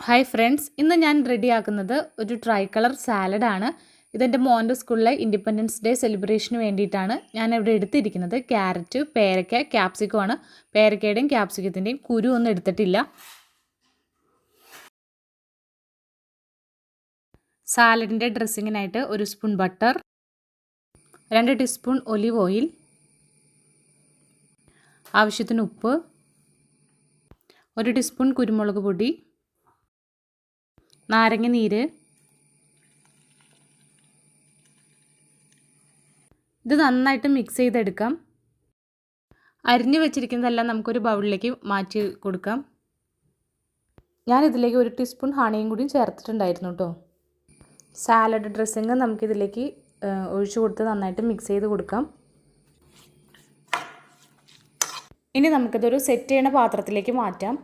Hi friends, ഇന്ന് ഞാൻ റെഡിയാക്കുന്നത് ഒരു ട്രൈ കളർ സാലഡാണ്. ഇതെൻ്റെ മോൻ്റെ സ്കൂളിലെ ഇൻഡിപെൻഡൻസ് ഡേ സെലിബ്രേഷന് വേണ്ടിയിട്ടാണ് ഞാൻ ഇവിടെ എടുത്തിരിക്കുന്നത്. ക്യാരറ്റ്, പേരയ്ക്ക, ക്യാപ്സിക്കമാണ്. പേരയ്ക്കയുടെയും ക്യാപ്സിക്കത്തിൻ്റെയും കുരു ഒന്നും എടുത്തിട്ടില്ല. സാലഡിൻ്റെ ഡ്രസ്സിങ്ങിനായിട്ട് 1 spoon butter, 2 teaspoon olive oil, ആവശ്യത്തിന് ഉപ്പ്, 1 ടീസ്പൂൺ കുരുമുളക് പൊടി, നാരങ്ങ നീര്. ഇത് നന്നായിട്ട് മിക്സ് ചെയ്തെടുക്കാം. അരിഞ്ഞു വെച്ചിരിക്കുന്നതെല്ലാം നമുക്കൊരു ബൗളിലേക്ക് മാറ്റി കൊടുക്കാം. ഞാനിതിലേക്ക് 1 ടീസ്പൂൺ ഹണിയും കൂടി ചേർത്തിട്ടുണ്ടായിരുന്നു കേട്ടോ. സാലഡ് ഡ്രസ്സിങ് നമുക്കിതിലേക്ക് ഒഴിച്ചു കൊടുത്ത് നന്നായിട്ട് മിക്സ് ചെയ്ത് കൊടുക്കാം. ഇനി നമുക്കിതൊരു സെറ്റ് ചെയ്യണ പാത്രത്തിലേക്ക് മാറ്റാം.